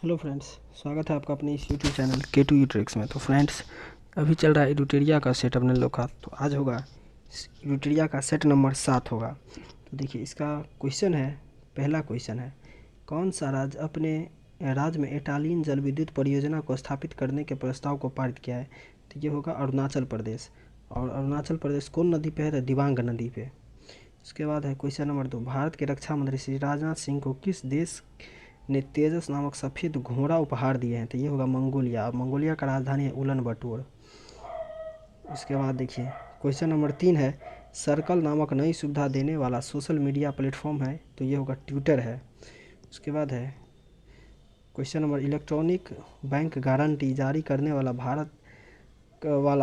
Hello friends, स्वागत है आपका अपने इस यूट्यूब चैनल K2U ट्रिक्स में। तो फ्रेंड्स, अभी चल रहा है इडुटेरिया का सेट अपने लोग का। तो आज होगा इडुटेरिया का सेट नंबर 7 होगा। तो देखिए, इसका क्वेश्चन है, पहला क्वेश्चन है, कौन सा राज्य अपने राज्य में इटालियन जल विद्युत परियोजना को स्थापित करने के प्रस्ताव को पारित किया है? तो ये होगा अरुणाचल प्रदेश। और अरुणाचल प्रदेश कौन नदी पे है? तो दिबांग नदी पे। उसके बाद है क्वेश्चन नंबर 2, भारत के रक्षा मंत्री श्री राजनाथ सिंह को किस देश ने तेजस नामक सफ़ेद घोड़ा उपहार दिए हैं? तो ये होगा मंगोलिया। और मंगोलिया का राजधानी है उलन बटोर। उसके बाद देखिए, क्वेश्चन नंबर 3 है, सर्कल नामक नई सुविधा देने वाला सोशल मीडिया प्लेटफॉर्म है? तो ये होगा ट्विटर है। उसके बाद है question number, electronic bank guarantee जारी करने वाला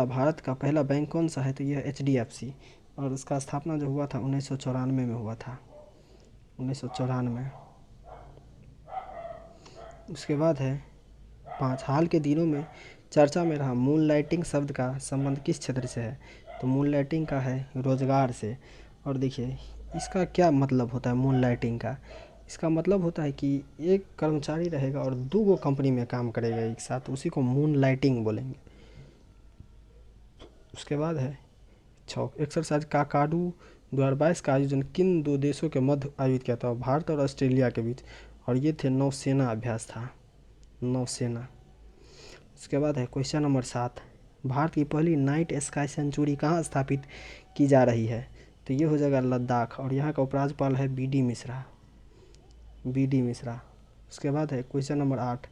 भारत का पहला बैंक कौन सा है? तो यह HDFC। और उसका स्थापना जो हुआ था 1994 में हुआ था, 1994। उसके बाद है 5, हाल के दिनों में चर्चा में रहा मून लाइटिंग शब्द का संबंध किस क्षेत्र से है? तो मून लाइटिंग का है रोजगार से। और देखिए, इसका क्या मतलब होता है मून लाइटिंग का? इसका मतलब होता है कि एक कर्मचारी रहेगा और 2 कंपनी में काम करेगा एक साथ, उसी को मून लाइटिंग बोलेंगे। उसके बाद है 6, एक्सरसाइज काकाडू 2022 का आयोजन किन 2 देशों के मध्य आयोजित किया था? भारत और ऑस्ट्रेलिया के बीच। और ये थे नौसेना अभ्यास था, नौसेना। उसके बाद है क्वेश्चन नंबर 7, भारत की पहली नाइट स्काई सेंचुरी कहाँ स्थापित की जा रही है? तो ये हो जाएगा लद्दाख। और यहाँ का उपराज्यपाल है BD मिश्रा, BD मिश्रा। उसके बाद है क्वेश्चन नंबर 8,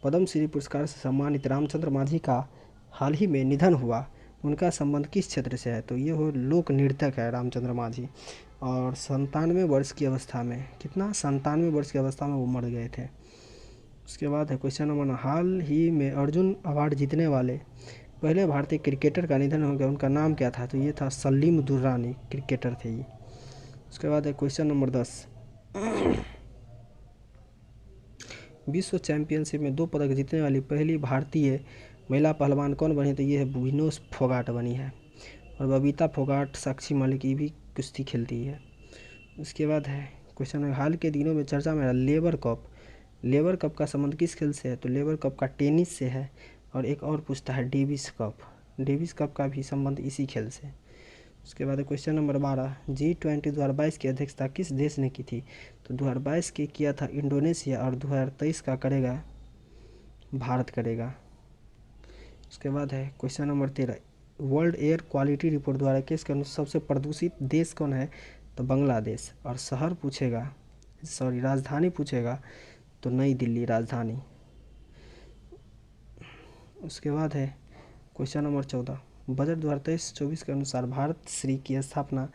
पद्मश्री पुरस्कार से सम्मानित रामचंद्र मांझी का हाल ही में निधन हुआ, उनका संबंध किस क्षेत्र से है? तो ये हो लोक नृत्यक है रामचंद्र मांझी। और 97 वर्ष की अवस्था में, कितना, 97 वर्ष की अवस्था में वो मर गए थे। उसके बाद है क्वेश्चन नंबर 9, हाल ही में अर्जुन अवार्ड जीतने वाले पहले भारतीय क्रिकेटर का निधन हो गया, उनका नाम क्या था? तो ये था सलीम दुर्रानी, क्रिकेटर थे ये। उसके बाद है क्वेश्चन नंबर 10, विश्व चैंपियनशिप में 2 पदक जीतने वाली पहली भारतीय महिला पहलवान कौन बनी? तो ये है विनोश फोगाट बनी है। और बबीता फोगाट, साक्षी मालिक, ये भी कुश्ती खेलती है। उसके बाद है क्वेश्चन में, हाल के दिनों में चर्चा में लेबर कप का संबंध किस खेल से है? तो लेबर कप का टेनिस से है। और एक और पूछता है डेविस कप का भी संबंध इसी खेल से। उसके बाद क्वेश्चन नंबर 12, G20 2022 की अध्यक्षता किस देश ने की थी? तो 2022 के किया था इंडोनेशिया, और 2023 का करेगा भारत करेगा। उसके बाद है question number 13, world air quality report द्वारा किसके अनुसार सबसे प्रदूषित देश कौन है? तो बांग्लादेश। और राजधानी पूछेगा तो नई दिल्ली राजधानी। उसके बाद है क्वेश्चन नंबर 14, बजट 2023-24 के अनुसार भारत श्री की स्थापना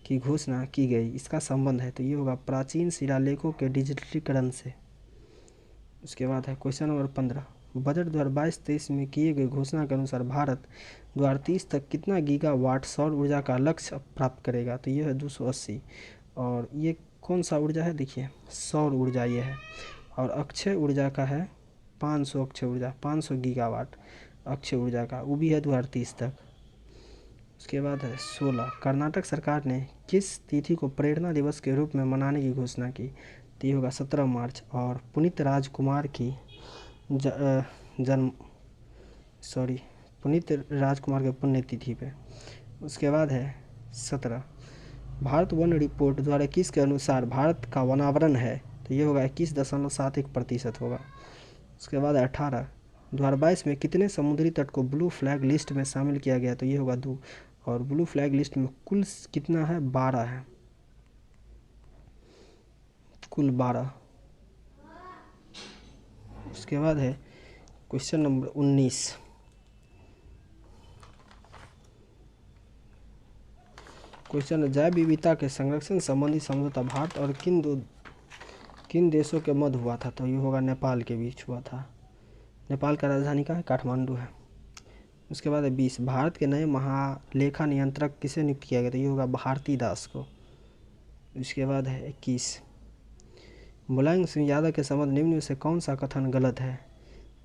की घोषणा की गई, इसका संबंध है? तो ये होगा प्राचीन शिलालेखों के डिजिटलीकरण से। उसके बाद है क्वेश्चन नंबर 15, बजट 2022-23 में किए गए घोषणा के अनुसार भारत 2030 तक कितना गीगावाट सौर ऊर्जा का लक्ष्य प्राप्त करेगा? तो ये है 280। और ये कौन सा ऊर्जा है? देखिए, सौर ऊर्जा ये है। और अक्षय ऊर्जा का है 500, अक्षय ऊर्जा 500 गीगावाट अक्षय ऊर्जा का, वो भी है 2030 तक। उसके बाद है 16, कर्नाटक सरकार ने किस तिथि को प्रेरणा दिवस के रूप में मनाने की घोषणा की? तो ये होगा 17 मार्च। और पुनीत राजकुमार की पुनीत राजकुमार के पुण्यतिथि पे। उसके बाद है 17, भारत वन रिपोर्ट द्वारा किसके अनुसार भारत का वनावरण है? तो ये होगा 21.71% होगा। उसके बाद 18, 2022 में कितने समुद्री तट को ब्लू फ्लैग लिस्ट में शामिल किया गया? तो ये होगा 2। और ब्लू फ्लैग लिस्ट में कुल कितना है? 12 है, कुल 12। उसके बाद है क्वेश्चन नंबर 19, क्वेश्चन, जैव विविधता के संरक्षण संबंधी समझौता भारत और किन देशों के मध्य हुआ था? तो ये होगा नेपाल के बीच हुआ था। नेपाल का राजधानी का है काठमांडू है। उसके बाद है 20, भारत के नए महालेखा नियंत्रक किसे नियुक्त किया गया? तो ये होगा भारती दास को। उसके बाद है 21, मुलायम सिंह यादव के संबंध निम्न में से कौन सा कथन गलत है?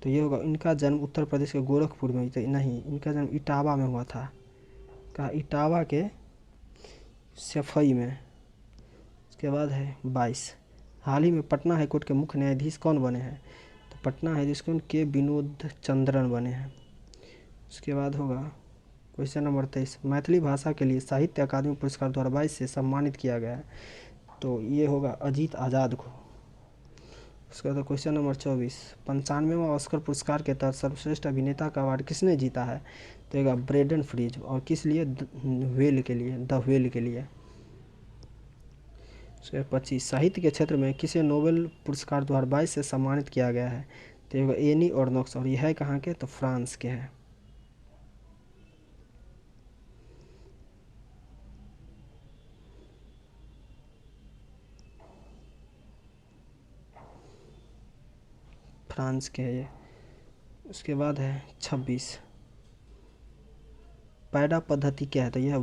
तो ये होगा, इनका जन्म उत्तर प्रदेश के गोरखपुर में, तो नहीं, इनका जन्म इटावा में हुआ था, कहा इटावा के सफई में। उसके बाद है 22, हाल ही में पटना हाईकोर्ट के मुख्य न्यायाधीश कौन बने हैं? तो पटना है जिसको के विनोद चंद्रन बने हैं। उसके बाद होगा क्वेश्चन नंबर 23, मैथिली भाषा के लिए साहित्य अकादमी पुरस्कार 2022 से सम्मानित किया गया है, तो ये होगा अजीत आज़ाद को। उसके बाद क्वेश्चन नंबर 24, 95वां ऑस्कर पुरस्कार के तहत सर्वश्रेष्ठ अभिनेता का अवार्ड किसने जीता है, तो ये ब्रेंडन फ्रीज, और किस लिए, व्हेल के लिए, द व्हेल के लिए। उसके 25, साहित्य के क्षेत्र में किसे नोबेल पुरस्कार 2022 से सम्मानित किया गया है, तो ये एनी ऑर्नोक्स, और यह है कहाँ के, तो फ्रांस के हैं। फ्रांस के है ये। उसके बाद है 26, पैडा पद्धति क्या है, तो यह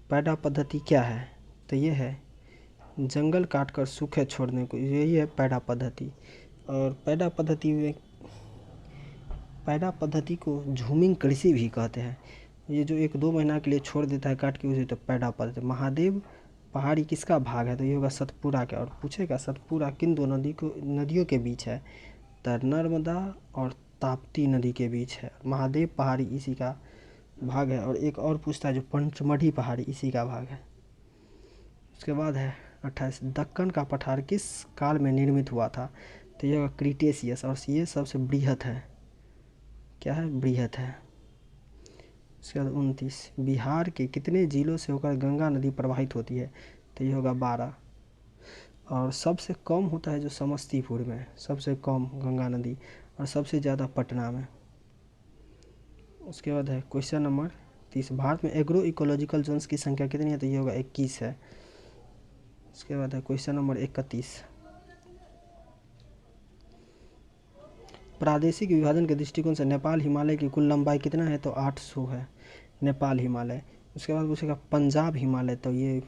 पैडा पद्धति क्या है, तो ये है जंगल काटकर सूखे छोड़ने को, यही है पैडा पद्धति। और पैडा पद्धति को झूमिंग कृषि भी कहते हैं। ये जो 1-2 महीना के लिए छोड़ देता है काट के, उसे तो पैडा पद्धति। महादेव पहाड़ी किसका भाग है, तो ये होगा सतपुरा का। और पूछेगा सतपुरा किन दो नदियों के बीच है, तो नर्मदा और ताप्ती नदी के बीच है। महादेव पहाड़ी इसी का भाग है। और एक और पूछता है जो पंचमढ़ी पहाड़ी इसी का भाग है। उसके बाद है 28, दक्कन का पठार किस काल में निर्मित हुआ था, तो यह क्रीटेशियस, और ये सबसे बृहत है, क्या है, बृहत है। उसके बाद 29, बिहार के कितने जिलों से होकर गंगा नदी प्रवाहित होती है, तो ये होगा 12। और सबसे कम होता है जो समस्तीपुर में, सबसे कम गंगा नदी, और सबसे ज़्यादा पटना में। उसके बाद है क्वेश्चन नंबर 30, भारत में एग्रो इकोलॉजिकल जोन्स की संख्या कितनी है, तो ये होगा 21 है। उसके बाद है क्वेश्चन नंबर 31, प्रादेशिक विभाजन के दृष्टिकोण से नेपाल हिमालय की कुल लंबाई कितना है, तो 800 है नेपाल हिमालय। उसके बाद पूछेगा पंजाब हिमालय, तो ये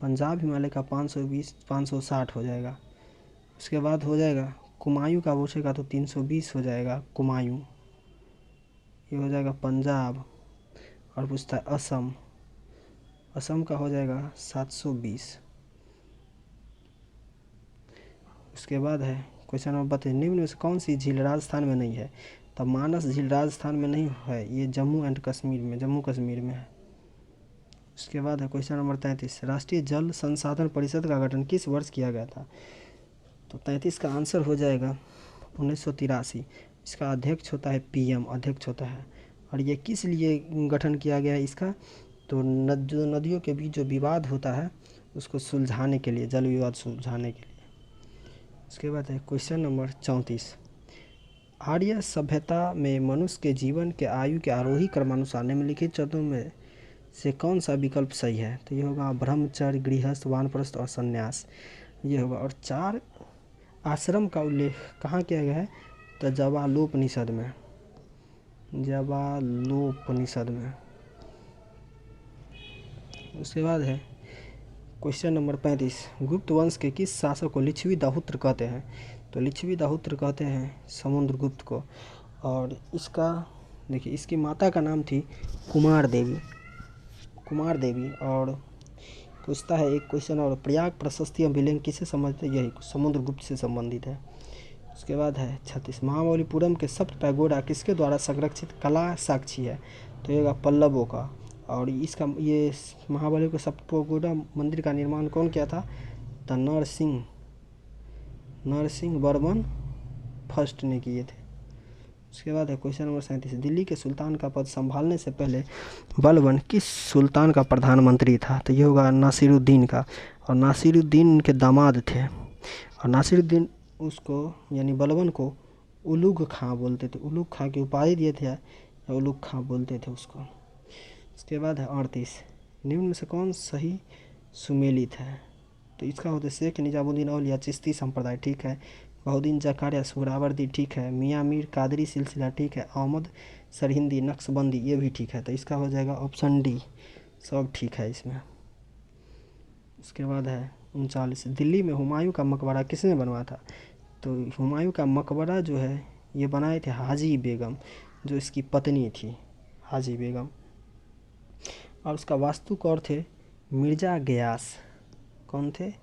पंजाब हिमालय का 560 हो जाएगा। उसके बाद हो जाएगा कुमायूं का, पूछेगा तो 320 हो जाएगा कुमायूं, ये हो जाएगा पंजाब। और पूछता है असम का हो जाएगा 720। उसके बाद है क्वेश्चन नंबर 32, निम्न में से कौन सी झील राजस्थान में नहीं है, तो मानस झील राजस्थान में नहीं है, ये जम्मू कश्मीर में है। उसके बाद है क्वेश्चन नंबर 33, राष्ट्रीय जल संसाधन परिषद का गठन किस वर्ष किया गया था, तो 33 का आंसर हो जाएगा 1983। इसका अध्यक्ष होता है PM अध्यक्ष होता है। और ये किस लिए गठन किया गया है इसका, तो जो नदियों के बीच जो विवाद होता है उसको सुलझाने के लिए, जल विवाद सुलझाने के लिए। उसके बाद है क्वेश्चन नंबर 34, आर्य सभ्यता में मनुष्य के जीवन के आयु के आरोही क्रमानुसार निम्नलिखित चतुर्थ में से कौन सा विकल्प सही है, तो ये होगा ब्रह्मचर्य, गृहस्थ, वानप्रस्थ और संन्यास, ये होगा। और 4 आश्रम का उल्लेख कहाँ किया गया है, तो जवालोपनिषद में। उसके बाद है क्वेश्चन नंबर 35, गुप्त वंश के किस शासक को लिच्छवी दाहुत्र कहते हैं, तो लिच्छवी दाहुत्र कहते हैं समुद्रगुप्त को। और इसका देखिए, इसकी माता का नाम थी कुमार देवी। और पूछता है एक क्वेश्चन और, प्रयाग प्रशस्ति अभिलेख किससे संबंधित है, यही समुद्रगुप्त से संबंधित है। उसके बाद है 36, महाबलीपुरम के सप्त पैगोडा किसके द्वारा संरक्षित कला साक्षी है, तो ये पल्लवों का। और इसका ये महाबली के सप्त पैगोडा मंदिर का निर्माण कौन किया था, तो नरसिंह वर्मन फर्स्ट ने किए थे। उसके बाद है क्वेश्चन नंबर 37, दिल्ली के सुल्तान का पद संभालने से पहले बलबन किस सुल्तान का प्रधानमंत्री था, तो ये होगा नासिरुद्दीन का। और नासिरुद्दीन के दामाद थे। और नासिरुद्दीन उसको यानी बलबन को उलुग खां बोलते थे, उलुग खां की उपाधि दिए थे, या उलुग खां बोलते थे उसको। उसके बाद है 38, निम्न में से कौन सही सुमेलित है, तो इसका होता है शेख निजामुद्दीन औलिया चिश्ती संप्रदाय, ठीक है। बहुद्दीन जकारिया सुहरावर्दी, ठीक है। मियाँ मीर कादरी सिलसिला, ठीक है। अहमद सरहिंदी नक्शबंदी, ये भी ठीक है। तो इसका हो जाएगा ऑप्शन डी, सब ठीक है इसमें। उसके बाद है 39, दिल्ली में हुमायूं का मकबरा किसने बनवाया था, तो हुमायूं का मकबरा जो है ये बनाए थे हाजी बेगम, जो इसकी पत्नी थी हाजी बेगम। और उसका वास्तुकार थे मिर्ज़ा गयास। कौन थे,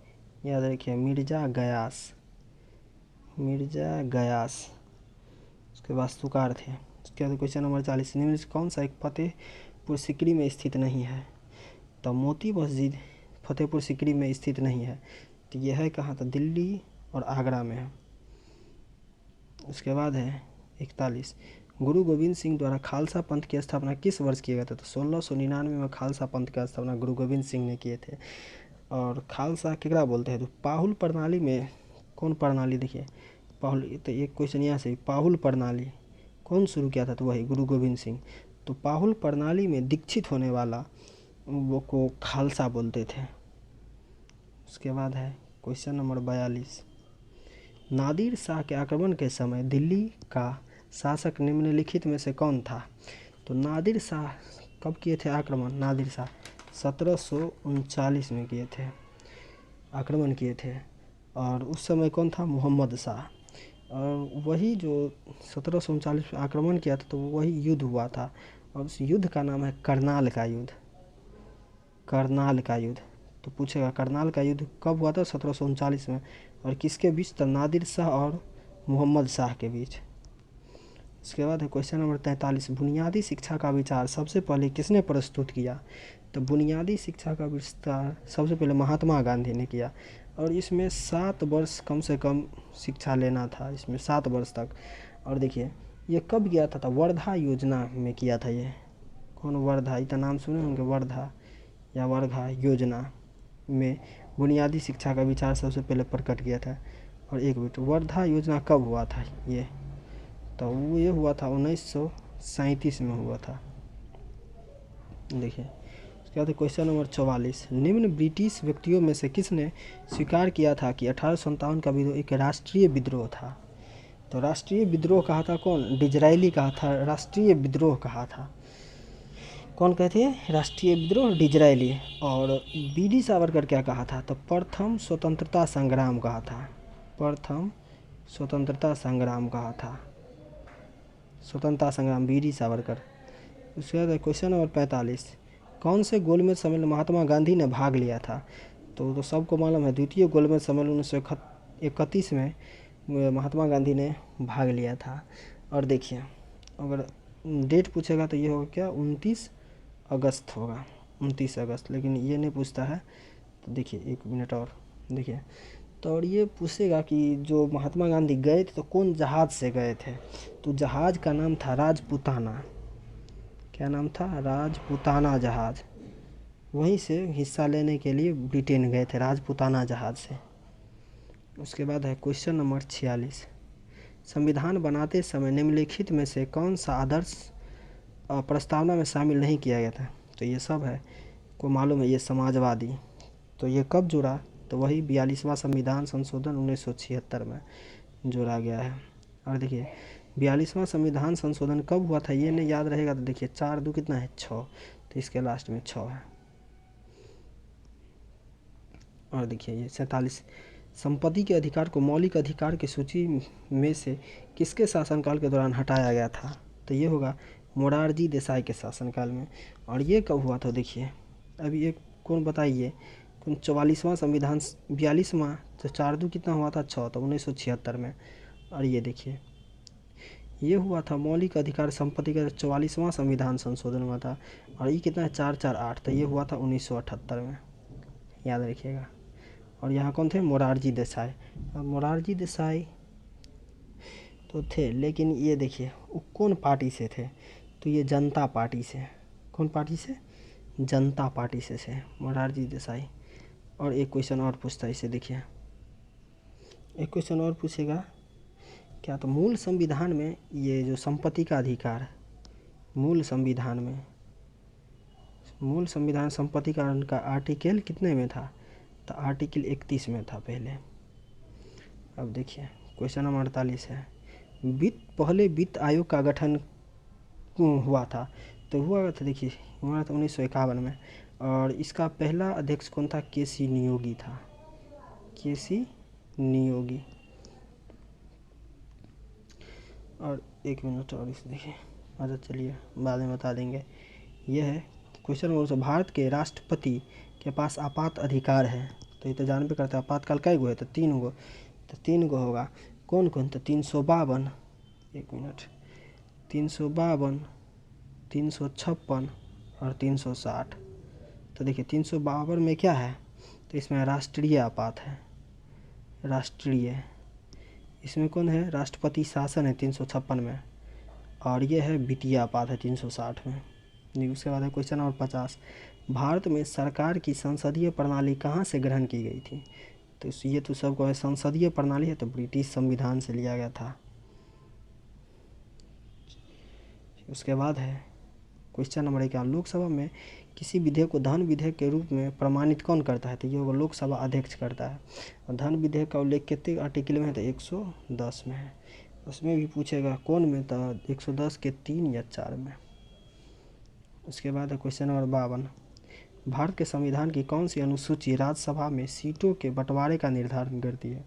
याद रखिए, मिर्ज़ा गयास। मिर्जा गयास, उसके बाद सुकार थे। उसके बाद क्वेश्चन नंबर 40, निम्न से कौन सा एक फतेहपुर सिकरी में स्थित नहीं है? तो मोती मस्जिद फतेहपुर सिकरी में स्थित नहीं है, तो यह है कहाँ? था दिल्ली और आगरा में है। उसके बाद है 41, गुरु गोविंद सिंह द्वारा खालसा पंथ की स्थापना किस वर्ष किया गया था? तो 1699 में खालसा पंथ की स्थापना गुरु गोविंद सिंह ने किए थे। और खालसा केकरा बोलते हैं? तो पाहुल प्रणाली में कौन प्रणाली? देखिए पाहुल, तो एक क्वेश्चन यहाँ से, पाहुल प्रणाली कौन शुरू किया था? तो वही गुरु गोविंद सिंह। तो पाहुल प्रणाली में दीक्षित होने वाला वो को खालसा बोलते थे। उसके बाद है क्वेश्चन नंबर 42, नादिर शाह के आक्रमण के समय दिल्ली का शासक निम्नलिखित में से कौन था? तो नादिर शाह कब किए थे आक्रमण? नादिर शाह 1739 में किए थे, आक्रमण किए थे। और उस समय कौन था? मोहम्मद शाह। और वही जो 1739 में आक्रमण किया था, तो वही युद्ध हुआ था, और उस युद्ध का नाम है करनाल का युद्ध। करनाल का युद्ध, तो पूछेगा करनाल का युद्ध कब हुआ था? 1739 में। और किसके बीच? तो नादिर शाह और मोहम्मद शाह के बीच। उसके बाद है क्वेश्चन नंबर 43, बुनियादी शिक्षा का विचार सबसे पहले किसने प्रस्तुत किया? तो बुनियादी शिक्षा का विस्तार सबसे पहले महात्मा गांधी ने किया। और इसमें 7 वर्ष कम से कम शिक्षा लेना था, इसमें 7 वर्ष तक। और देखिए ये कब किया था? तो वर्धा योजना में किया था ये। कौन? वर्धा, इतना नाम सुने होंगे, वर्धा या वर्धा योजना में बुनियादी शिक्षा का विचार सबसे पहले प्रकट किया था। और एक मिनट, वर्धा योजना कब हुआ था ये? तो वो ये हुआ था 1937 में हुआ था। देखिए उसके बाद क्वेश्चन नंबर 44, निम्न ब्रिटिश व्यक्तियों में से किसने स्वीकार किया था कि 1857 का विद्रोह एक राष्ट्रीय विद्रोह था? तो राष्ट्रीय विद्रोह कहा था कौन? डिजरायली कहा था राष्ट्रीय विद्रोह कहा था। कौन कहते हैं? राष्ट्रीय विद्रोह डिजरायली। और बीडी सावरकर क्या कहा था? तो प्रथम स्वतंत्रता संग्राम कहा था, प्रथम स्वतंत्रता संग्राम कहा था, स्वतंत्रता संग्राम बीडी सावरकर। उसके बाद क्वेश्चन नंबर 45, कौन से गोलमेज सम्मेलन में महात्मा गांधी ने भाग लिया था? तो सबको मालूम है, द्वितीय गोलमेज सम्मेलन 1931 में महात्मा गांधी ने भाग लिया था। और देखिए अगर डेट पूछेगा तो ये होगा क्या? 29 अगस्त होगा, 29 अगस्त। लेकिन ये नहीं पूछता है, तो देखिए 1 मिनट और देखिए। तो और ये पूछेगा कि जो महात्मा गांधी गए थे तो कौन जहाज़ से गए थे? तो जहाज़ का नाम था राजपूताना। क्या नाम था? राजपूताना जहाज़। वहीं से हिस्सा लेने के लिए ब्रिटेन गए थे राजपूताना जहाज़ से। उसके बाद है क्वेश्चन नंबर 46, संविधान बनाते समय निम्नलिखित में से कौन सा आदर्श प्रस्तावना में शामिल नहीं किया गया था? तो ये सब है को मालूम है, ये समाजवादी। तो ये कब जुड़ा? तो वही 42वां संविधान संशोधन 1976 में जोड़ा गया है। और देखिए 42वां संविधान संशोधन कब हुआ था? ये नहीं याद रहेगा तो देखिए 4 2 कितना है? 6, तो इसके लास्ट में 6 है। और देखिए ये 47, संपत्ति के अधिकार को मौलिक अधिकार की सूची में से किसके शासनकाल के दौरान हटाया गया था? तो ये होगा मोरारजी देसाई के शासनकाल में। और ये कब हुआ था? देखिए अभी एक कौन बताइए, कौन? 44वां संविधान 42वां, तो 4 2 कितना हुआ था? 6, तो 1976 में। और ये देखिए ये हुआ था मौलिक अधिकार संपत्ति का 44वां संविधान संशोधन हुआ था। और ये कितना है? 4 4 8, तो ये हुआ था 1978 में, याद रखिएगा। और यहाँ कौन थे? मोरारजी देसाई। और मोरारजी देसाई तो थे, लेकिन ये देखिए वो कौन पार्टी से थे? तो ये जनता पार्टी से। कौन पार्टी से? जनता पार्टी से मोरारजी देसाई। और एक क्वेश्चन और पूछता है इसे, देखिए एक क्वेश्चन और पूछेगा क्या? तो मूल संविधान में ये जो संपत्ति का अधिकार, मूल संविधान संपत्ति का आर्टिकल कितने में था? तो आर्टिकल 31 में था पहले। अब देखिए क्वेश्चन नंबर 48 है, पहले वित्त आयोग का गठन हुआ था? तो हुआ था, देखिए हुआ था 1951 में। और इसका पहला अध्यक्ष कौन था? केसी नियोगी था, केसी नियोगी। और 1 मिनट और इसे देखिए, अच्छा चलिए बाद में बता देंगे। यह है क्वेश्चन नंबर, भारत के राष्ट्रपति के पास आपात अधिकार है? तो ये तो जान पे करते हैं, आपातकाल कै गो है? तो 3 गो, तो 3 गो होगा। कौन कौन, तो 352, 1 मिनट, 352, 356 और 360। तो देखिए 352 में क्या है, तो इसमें राष्ट्रीय आपात है, राष्ट्रीय। इसमें कौन है, राष्ट्रपति शासन है 356 में, और ये है वित्तीय आपात है 360 में। उसके बाद है क्वेश्चन नंबर 50, भारत में सरकार की संसदीय प्रणाली कहाँ से ग्रहण की गई थी। तो ये तो सबको है, संसदीय प्रणाली है तो ब्रिटिश संविधान से लिया गया था। उसके बाद है क्वेश्चन नंबर 1, लोकसभा में किसी विधेयक को धन विधेयक के रूप में प्रमाणित कौन करता है, तो ये होगा लोकसभा अध्यक्ष करता है। और धन विधेयक का उल्लेख कितने आर्टिकल में है, तो 110 में है। उसमें भी पूछेगा कौन में, तो 110 के 3 या 4 में। उसके बाद है क्वेश्चन नंबर 52, भारत के संविधान की कौन सी अनुसूची राज्यसभा में सीटों के बंटवारे का निर्धारण करती है।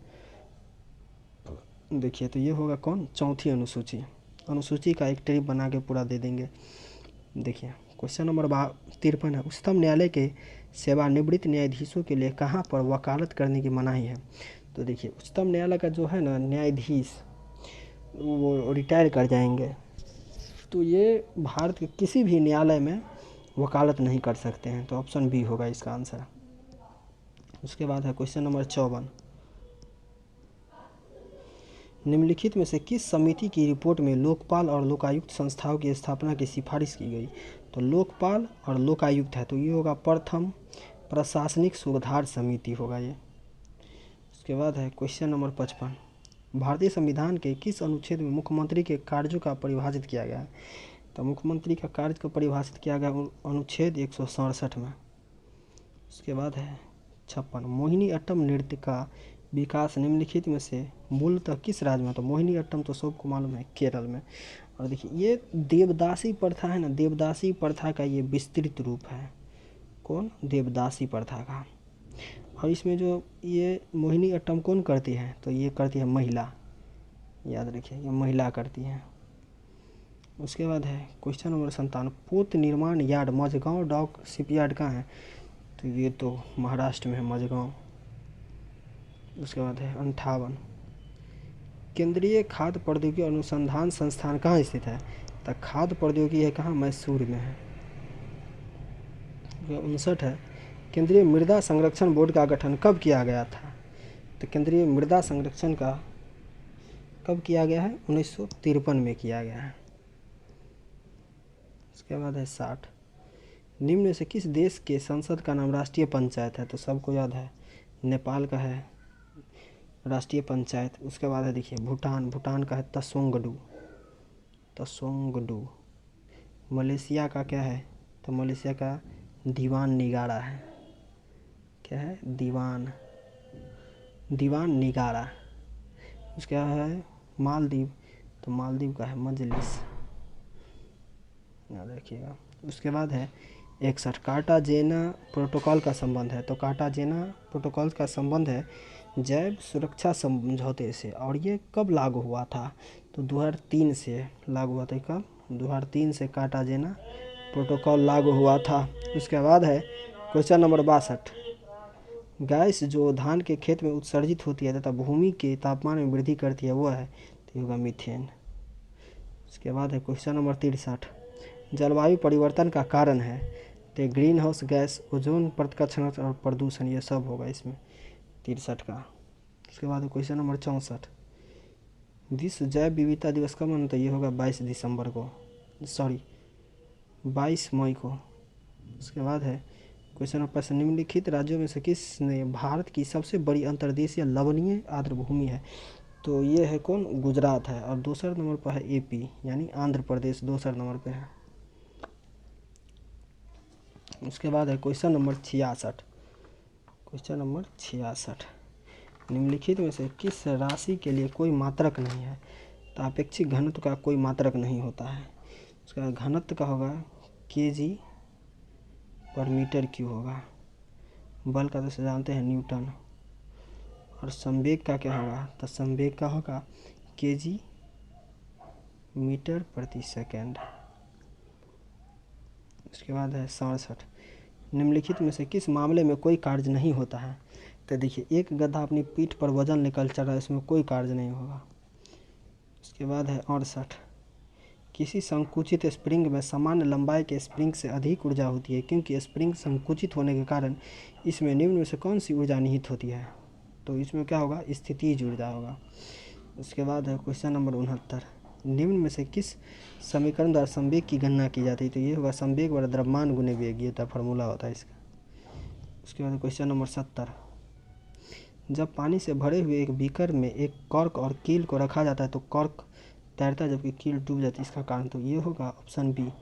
देखिए तो ये होगा कौन, चौथी अनुसूची। अनुसूची का एक ट्रिप बना के पूरा दे देंगे। देखिए क्वेश्चन नंबर 53 है, उच्चतम न्यायालय के सेवानिवृत्त न्यायाधीशों के लिए कहाँ पर वकालत करने की मनाही है। तो देखिए उच्चतम न्यायालय का जो है ना न्यायाधीश, वो रिटायर कर जाएंगे, तो ये भारत के किसी भी न्यायालय में वकालत नहीं कर सकते हैं। तो ऑप्शन बी होगा इसका आंसर। उसके बाद है क्वेश्चन नंबर 54, निम्नलिखित में से किस समिति की रिपोर्ट में लोकपाल और लोकायुक्त संस्थाओं की स्थापना की सिफारिश की गई। तो लोकपाल और लोकायुक्त है, तो ये होगा प्रथम प्रशासनिक सुधार समिति होगा ये। उसके बाद है क्वेश्चन नंबर 55, भारतीय संविधान के किस अनुच्छेद में मुख्यमंत्री के कार्यों का परिभाषित किया गया है। तो मुख्यमंत्री का कार्य को परिभाषित किया गया अनुच्छेद 167 में। उसके बाद है 56, मोहिनी अट्टम नृत्य का विकास निम्नलिखित में से मूलतः किस राज्य में। तो मोहिनी अट्टम तो सबको मालूम है केरल में। और देखिए ये देवदासी प्रथा है ना, देवदासी प्रथा का ये विस्तृत रूप है, कौन, देवदासी प्रथा का। और इसमें जो ये मोहिनी अट्टम कौन करती है, तो ये करती है महिला, याद रखिए ये महिला करती है। उसके बाद है क्वेश्चन नंबर 57, पोत निर्माण यार्ड मझगांव डॉक शिपयार्ड कहाँ है। तो ये तो महाराष्ट्र में है, मझगांव। उसके बाद है 58, केंद्रीय खाद्य प्रौद्योगिकी अनुसंधान संस्थान कहाँ स्थित है। तो खाद्य प्रौद्योगिकी है कहाँ, मैसूर में है। 59 है, केंद्रीय मृदा संरक्षण बोर्ड का गठन कब किया गया था। तो केंद्रीय मृदा संरक्षण का कब किया गया है, 1953 में किया गया है। उसके बाद है 60, निम्न में से किस देश के संसद का नाम राष्ट्रीय पंचायत है। तो सबको याद है नेपाल का है राष्ट्रीय पंचायत। उसके बाद है देखिए भूटान, भूटान का है तसोंगडू, तसोंगडू। मलेशिया का क्या है, तो मलेशिया का दीवान निगारा है, क्या है, दीवान, दीवान निगारा। उसका है मालदीव, तो मालदीव का है मजलिस, याद रखिएगा। उसके बाद है 61, कार्टाजेना प्रोटोकॉल का संबंध है। तो कार्टाजेना प्रोटोकॉल का संबंध है जैव सुरक्षा समझौते से, और ये कब लागू हुआ था। तो 2003 से लागू हुआ था। कब, 2003 से कार्टाजेना प्रोटोकॉल लागू हुआ था। उसके बाद है क्वेश्चन नंबर 62, गैस जो धान के खेत में उत्सर्जित होती है तथा भूमि के तापमान में वृद्धि करती है वो है, तो होगा मीथेन। उसके बाद है क्वेश्चन नंबर 63, जलवायु परिवर्तन का कारण है, तो ग्रीन हाउस गैस, ओजोन परत का क्षरण और प्रदूषण, ये सब होगा इसमें 63 का। उसके बाद क्वेश्चन नंबर 64, विश्व जैव विविधता दिवस कब मनाते, तो ये होगा 22 दिसंबर को, सॉरी 22 मई को। उसके बाद है क्वेश्चन नंबर 5, निम्नलिखित राज्यों में से किसने भारत की सबसे बड़ी अंतर्देशीय लवणीय आर्द्र भूमि है। तो ये है कौन, गुजरात है। और दूसरे नंबर पर है एपी यानी आंध्र प्रदेश, दूसरे नंबर पे है। उसके बाद है क्वेश्चन नंबर 66, क्वेश्चन नंबर 66, निम्नलिखित में से किस राशि के लिए कोई मात्रक नहीं है। तो अपेक्षित घनत्व का कोई मात्रक नहीं होता है। उसका घनत्व का होगा केजी पर मीटर क्यूब होगा। बल का तो जानते हैं न्यूटन। और संवेग का क्या होगा, तो संवेग का होगा केजी मीटर प्रति सेकेंड। उसके बाद है 67, निम्नलिखित में से किस मामले में कोई कार्य नहीं होता है। तो देखिए एक गधा अपनी पीठ पर वजन लेकर चल रहा है, इसमें कोई कार्य नहीं होगा। उसके बाद है 68। किसी संकुचित स्प्रिंग में सामान्य लंबाई के स्प्रिंग से अधिक ऊर्जा होती है क्योंकि स्प्रिंग संकुचित होने के कारण इसमें निम्न में से कौन सी ऊर्जा निहित होती है? तो इसमें क्या होगा? स्थितिज ऊर्जा होगा। उसके बाद है क्वेश्चन नंबर 69। निम्न में से किस समीकरण द्वारा संवेग की गणना की जाती है? तो ये होगा संवेग बराबर द्रव्यमान गुने वेग, ये फार्मूला होता है इसका। उसके बाद क्वेश्चन नंबर 70। जब पानी से भरे हुए एक बीकर में एक कॉर्क और कील को रखा जाता है तो कॉर्क तैरता है जबकि कील डूब जाती है, इसका कारण? तो ये होगा ऑप्शन बी,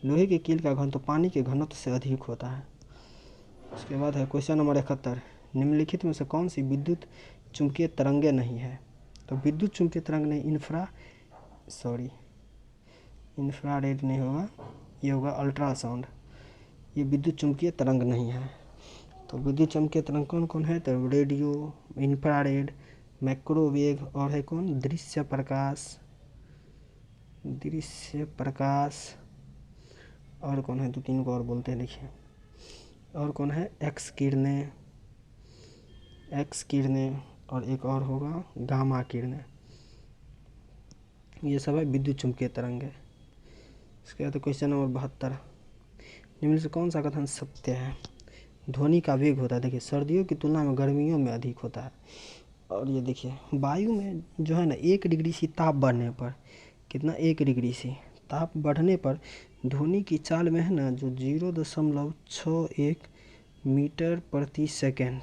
लोहे की कील का घन तो पानी के घनत्व से अधिक होता है। उसके बाद है क्वेश्चन नंबर 71। निम्नलिखित में से कौन सी विद्युत चुंबकीय तरंगें नहीं है? तो विद्युत चुंबकीय तरंग नहीं, इंफ्रारेड नहीं होगा, ये होगा अल्ट्रासाउंड। ये विद्युत चुंबकीय तरंग नहीं है। तो विद्युत चुंबकीय तरंग कौन कौन है? तो रेडियो, इंफ्रारेड, माइक्रोवेव और है कौन? दृश्य प्रकाश और कौन है? 2-3 को और बोलते हैं, देखिए और कौन है? एक्स किरणें और एक और होगा गामा किरणें। ये सब है विद्युत चुंबकीय तरंग है। इसके बाद क्वेश्चन नंबर 72। निम्न से कौन सा कथन सत्य है? ध्वनि का वेग होता है, देखिए सर्दियों की तुलना में गर्मियों में अधिक होता है। और ये देखिए वायु में जो है ना 1 डिग्री सी ताप बढ़ने पर, कितना? 1 डिग्री सी ताप बढ़ने पर ध्वनि की चाल में है ना जो 0.61 मीटर प्रति सेकेंड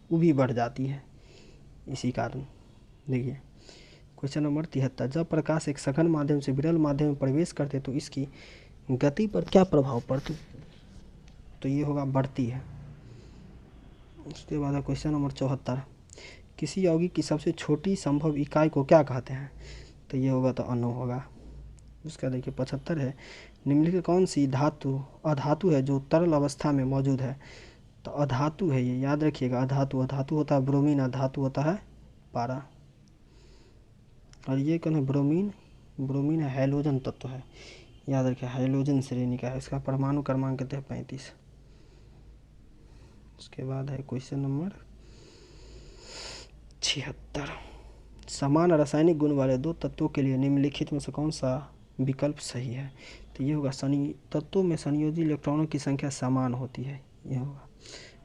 वो भी बढ़ जाती है इसी कारण। देखिए क्वेश्चन नंबर 73। जब प्रकाश एक सघन माध्यम से विरल माध्यम में प्रवेश करते तो इसकी गति पर क्या प्रभाव पड़ती? तो ये होगा बढ़ती है। उसके बाद क्वेश्चन नंबर 74। किसी यौगिक की सबसे छोटी संभव इकाई को क्या कहते हैं? तो ये होगा तो अणु होगा। उसका देखिए 75 है। निम्नलिखित कौन सी अधातु है जो तरल अवस्था में मौजूद है? तो अधातु है, ये याद रखिएगा। अधातु होता है ब्रोमीन, अधातु होता है पारा। और ये कौन है? ब्रोमीन है, हैलोजन तत्व है, याद रखिए हैलोजन श्रेणी का है। इसका परमाणु क्रमांक कहते हैं 35। उसके बाद है क्वेश्चन नंबर 76। समान रासायनिक गुण वाले 2 तत्वों के लिए निम्नलिखित में से कौन सा विकल्प सही है? तो ये होगा तत्वों में संयोजी इलेक्ट्रॉनों की संख्या समान होती है, ये होगा।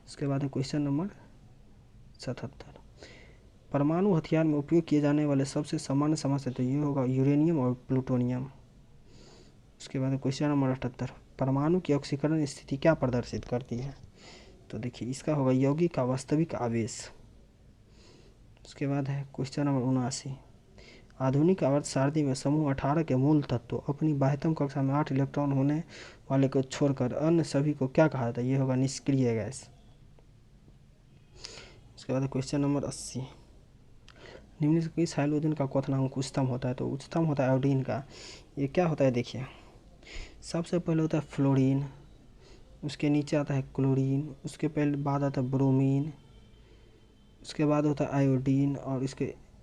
उसके बाद है क्वेश्चन नंबर 77। परमाणु हथियार में उपयोग किए जाने वाले सबसे सामान्य समस्या, तो ये होगा यूरेनियम और प्लूटोनियम। उसके बाद क्वेश्चन नंबर 78। परमाणु की ऑक्सीकरण स्थिति क्या प्रदर्शित करती है? तो देखिए इसका होगा यौगिक का वास्तविक आवेश। उसके बाद है क्वेश्चन नंबर 79। आधुनिक आवर्त सारणी में समूह 18 के मूल तत्व अपनी बाह्यतम कक्षा में 8 इलेक्ट्रॉन होने वाले को छोड़कर अन्य सभी को क्या कहा जाता है? ये होगा निष्क्रिय गैस। उसके बाद क्वेश्चन नंबर 80। निम्न से किस हाइड्रोजन का क्वथनांक उच्चतम होता है? तो उच्चतम होता है आयोडीन का। ये क्या होता है? देखिए सबसे पहले होता है फ्लोरीन, उसके नीचे आता है क्लोरीन, उसके पहले बाद आता है ब्रोमीन, उसके बाद होता है आयोडीन और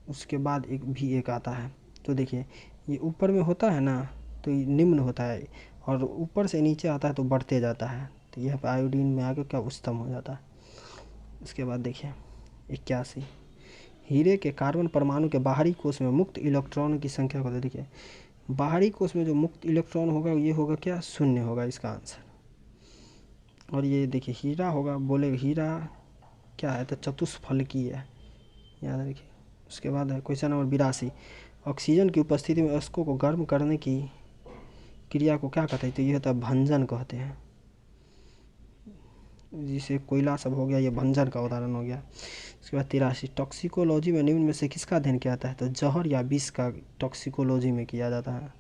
उसके बाद एक आता है। तो देखिए ये ऊपर में होता है ना तो ये निम्न होता है और ऊपर से नीचे आता है तो बढ़ते जाता है। तो यह आयोडीन में आकर क्या उच्चतम हो जाता है। उसके बाद देखिए 81। हीरे के कार्बन परमाणु के बाहरी कोष में मुक्त इलेक्ट्रॉन की संख्या को देखिए बाहरी कोष में जो मुक्त इलेक्ट्रॉन होगा ये होगा क्या? 0 होगा इसका आंसर। और ये देखिए हीरा होगा, बोले हीरा क्या है? तो चतुष्फलकीय है, याद रखिए। उसके बाद है क्वेश्चन नंबर 82। ऑक्सीजन की उपस्थिति में अयस्कों को गर्म करने की क्रिया को क्या कहते हैं? तो ये होता है भंजन कहते हैं। जिसे कोयला सब हो गया, ये भंजन का उदाहरण हो गया। उसके बाद 83। टॉक्सिकोलॉजी में निम्न में से किसका अध्ययन किया जाता है? तो जहर या विष का टॉक्सिकोलॉजी में किया जाता है।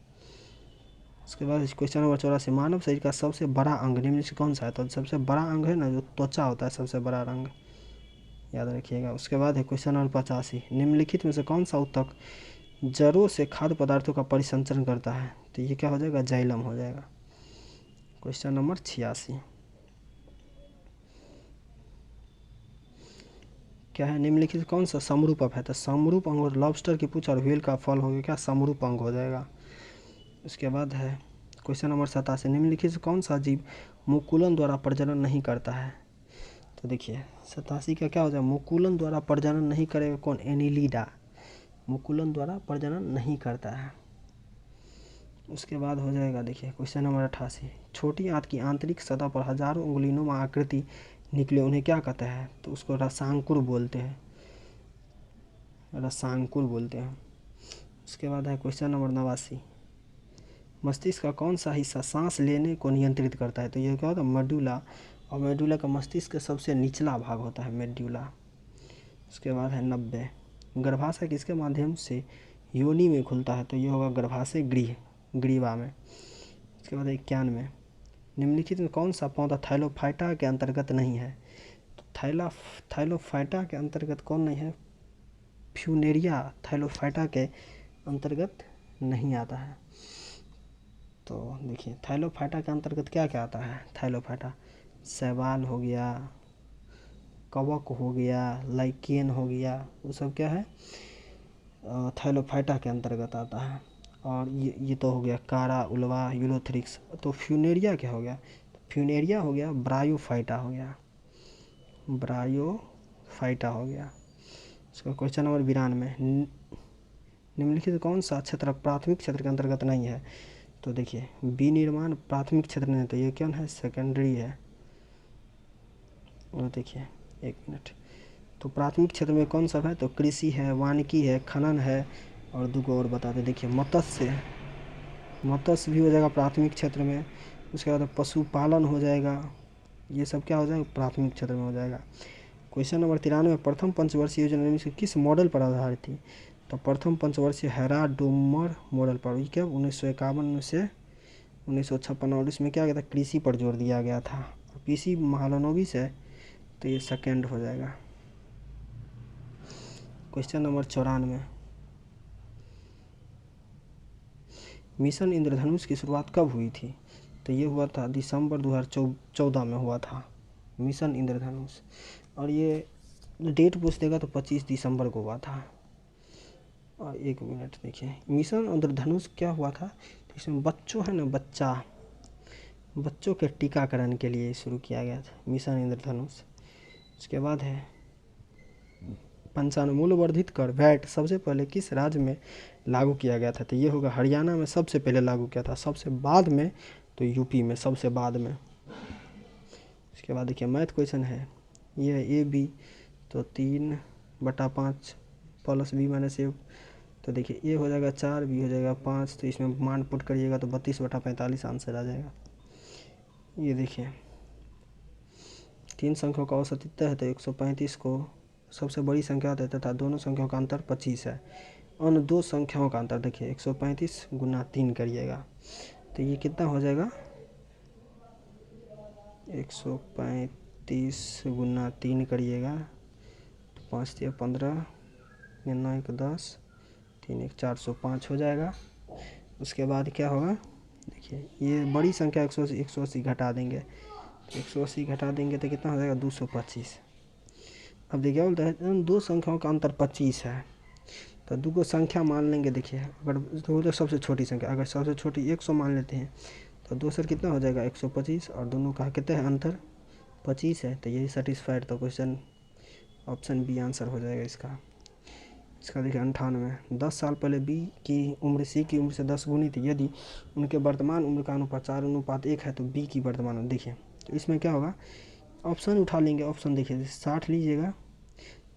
उसके बाद क्वेश्चन नंबर 84। मानव शरीर का सबसे बड़ा अंग निम्न से कौन सा है? तो सबसे बड़ा अंग है ना जो त्वचा होता है, सबसे बड़ा अंग, याद रखिएगा। उसके बाद है क्वेश्चन नंबर 85। निम्नलिखित में से कौन सा ऊतक जड़ों से खाद्य पदार्थों का परिसंचरण करता है? तो ये क्या हो जाएगा? जाइलम हो जाएगा। क्वेश्चन नंबर 86 क्या है? निम्नलिखित कौन सा समरूप है? तो समरूप अंग और लॉबस्टर की पूंछ और व्हेल का फल हो गया क्या? समरूप अंग हो जाएगा। उसके बाद है क्वेश्चन नंबर 87। निम्नलिखित कौन सा जीव मुकुलन द्वारा प्रजनन नहीं करता है? तो देखिए 87 का क्या हो जाए? मुकुलन द्वारा प्रजनन नहीं करेगा कौन? एनिलिडा। मुकुलन द्वारा प्रजनन नहीं करता है। उसके बाद हो जाएगा देखिए क्वेश्चन नंबर 88, छोटी आंत की आंतरिक सतह पर हजारों उंगलियों आकृति निकले उन्हें क्या कहते हैं? तो उसको रसांकुर बोलते हैं, रसांकुर बोलते हैं। उसके बाद है क्वेश्चन नंबर 89, मस्तिष्क का कौन सा हिस्सा सांस लेने को नियंत्रित करता है? तो ये क्या होता है? मेडुला, और मेडुला का मस्तिष्क का सबसे निचला भाग होता है मेडुला। उसके बाद है 90, गर्भाशय किसके माध्यम से योनि में खुलता है? तो ये होगा गर्भाशय ग्रीवा में। उसके बाद 91, निम्नलिखित में कौन सा पौधा थाइलोफाइटा के अंतर्गत नहीं है? तो थाइलोफाइटा के अंतर्गत कौन नहीं है? फ्यूनेरिया थाइलोफाइटा के अंतर्गत नहीं आता है। तो देखिए थाइलोफाइटा के अंतर्गत क्या क्या आता है? थाइलोफाइटा शैवाल हो गया, कवक हो गया, लाइकेन हो गया, वो सब क्या है? थाइलोफाइटा के अंतर्गत आता है। और ये तो हो गया कारा, उल्वा, यूलोथ्रिक्स। तो फ्यूनेरिया क्या हो गया? तो फ्यूनेरिया हो गया ब्रायोफाइटा हो गया, ब्रायोफाइटा हो गया। उसका क्वेश्चन नंबर 92, निम्नलिखित कौन सा क्षेत्र प्राथमिक क्षेत्र के अंतर्गत नहीं है? तो देखिए विनिर्माण प्राथमिक क्षेत्र नहीं है, तो ये क्या है? सेकेंडरी है। और देखिए एक मिनट, तो प्राथमिक क्षेत्र में कौन सा है? तो कृषि है, वानिकी है, खनन है, और दो और बताते। देखिए मत्स्य भी हो जाएगा प्राथमिक क्षेत्र में। उसके बाद पशुपालन हो जाएगा, ये सब क्या हो जाएगा? प्राथमिक क्षेत्र में हो जाएगा। क्वेश्चन नंबर 93, प्रथम पंचवर्षीय योजना किस मॉडल पर आधारित थी? तो प्रथम पंचवर्षीय हेराडोमर मॉडल पर। ये क्या 1951 से 1956, और इसमें क्या गया था? कृषि पर जोर दिया गया था। पीसी महालनोबिस है, तो ये सेकेंड हो जाएगा। क्वेश्चन नंबर 94, मिशन इंद्रधनुष की शुरुआत कब हुई थी? तो ये हुआ था दिसंबर 2014 में हुआ था मिशन इंद्रधनुष। और ये डेट पूछ देगा तो 25 दिसंबर को हुआ था। और एक मिनट देखिए मिशन इंद्रधनुष क्या हुआ था? इसमें बच्चों है ना, बच्चों के टीकाकरण के लिए शुरू किया गया था मिशन इंद्रधनुष। उसके बाद है 95, मूल्य वर्धित कर वैट सबसे पहले किस राज्य में लागू किया गया था? तो ये होगा हरियाणा में सबसे पहले लागू किया था, सबसे बाद में तो यूपी में सबसे बाद में। उसके बाद देखिए मैथ क्वेश्चन है, ये है ए बी, तो 3/5 प्लस बी माइनस ए। तो देखिए ए हो जाएगा 4, बी हो जाएगा 5, तो इसमें मान पुट करिएगा तो 32/45 आंसर आ जाएगा। ये देखिए 3 संख्याओं का औसत है, तो 135 को सबसे बड़ी संख्या देता था, दोनों संख्याओं का अंतर 25 है। उन दो संख्याओं का अंतर देखिए 135 गुना 3 करिएगा, तो ये कितना हो जाएगा? 135 गुना 3 करिएगा तो 5 × 15, 9 × 10, 3 × 405 हो जाएगा। उसके बाद क्या होगा? देखिए ये बड़ी संख्या 180 घटा देंगे, तो 180 घटा देंगे तो कितना हो जाएगा? 225। अब देखिए बोलता है उन दो संख्याओं का अंतर 25 है, तो दो को संख्या मान लेंगे। देखिए अगर तो सबसे छोटी संख्या, अगर सबसे छोटी 100 मान लेते हैं तो दो सर कितना हो जाएगा? 125, और दोनों का कितना है अंतर? 25 है, तो यही सेटिस्फाइड। तो क्वेश्चन ऑप्शन बी आंसर हो जाएगा इसका। देखिए 98, 10 साल पहले बी की उम्र सी की उम्र से 10 गुनी थी, यदि उनके वर्तमान उम्र का अनुपात 4:1 है तो बी की वर्तमान उम्र। देखिए तो इसमें क्या होगा? ऑप्शन उठा लेंगे। ऑप्शन देखिए 60 लीजिएगा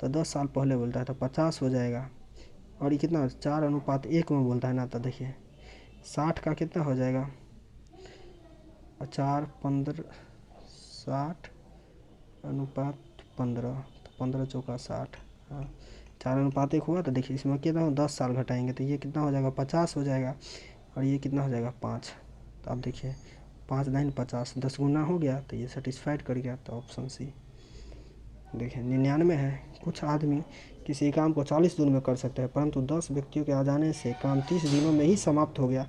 तो 10 साल पहले बोलता है तो 50 हो जाएगा, और ये कितना 4:1 में बोलता है ना, तो देखिए 60 का कितना हो जाएगा? 4, 15, 60:15, तो 15 चौका 60, हाँ 4:1 हुआ। तो देखिए इसमें कितना 10 साल घटाएंगे तो ये कितना हो जाएगा? 50 हो जाएगा, और ये कितना हो जाएगा? 5। तो अब देखिए 5 9 50, 10 गुना हो गया, तो ये सेटिस्फाइड कर गया, तो ऑप्शन सी। देखिए 99 है, कुछ आदमी किसी काम को 40 दिनों में कर सकते हैं, परंतु 10 व्यक्तियों के आ जाने से काम 30 दिनों में ही समाप्त हो गया।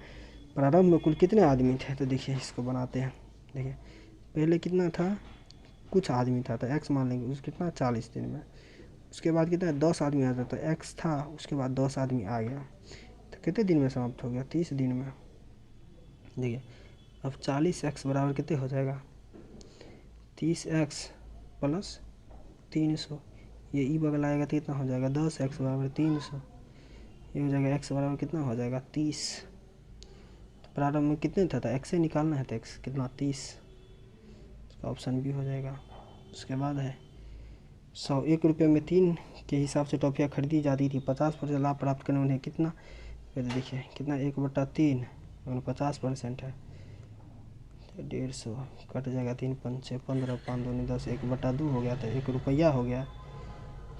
प्रारंभ में कुल कितने आदमी थे? तो देखिए इसको बनाते हैं। देखिए पहले कितना था? कुछ आदमी था, तो एक्स मान लेंगे, उसको कितना 40 दिन में। उसके बाद कितना 10 आदमी आता, तो एक्स था, उसके बाद 10 आदमी आ गया, तो कितने दिन में समाप्त हो गया? 30 दिन में। देखिए अब 40x बराबर कितने हो जाएगा? 30x + 300, ये ई बगल आएगा तो कितना हो जाएगा? 10x बराबर 300। ये हो जाएगा x बराबर कितना हो जाएगा 30। तो प्रारंभ में कितने था x से निकालना है तो x कितना 30, इसका ऑप्शन बी हो जाएगा। उसके बाद है 101 रुपये में 3 के हिसाब से टॉफियाँ खरीदी जाती थी। 50% लाभ प्राप्त करने उन्हें कितना, पहले देखिए कितना 1/3 और 50% है तो 150 कट जाएगा। 3 5 6 15 5 2 10 1/2 हो गया तो 1 रुपया हो गया।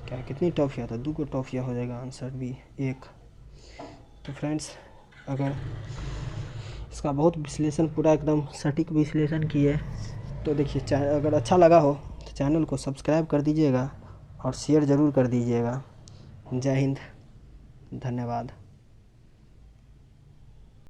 क्या कितनी टॉफियाँ, तो 2 को टॉफियाँ हो जाएगा, आंसर भी 1। तो फ्रेंड्स अगर इसका बहुत विश्लेषण पूरा एकदम सटीक विश्लेषण किए तो देखिए अगर अच्छा लगा हो तो चैनल को सब्सक्राइब कर दीजिएगा और शेयर ज़रूर कर दीजिएगा। जय हिंद, धन्यवाद।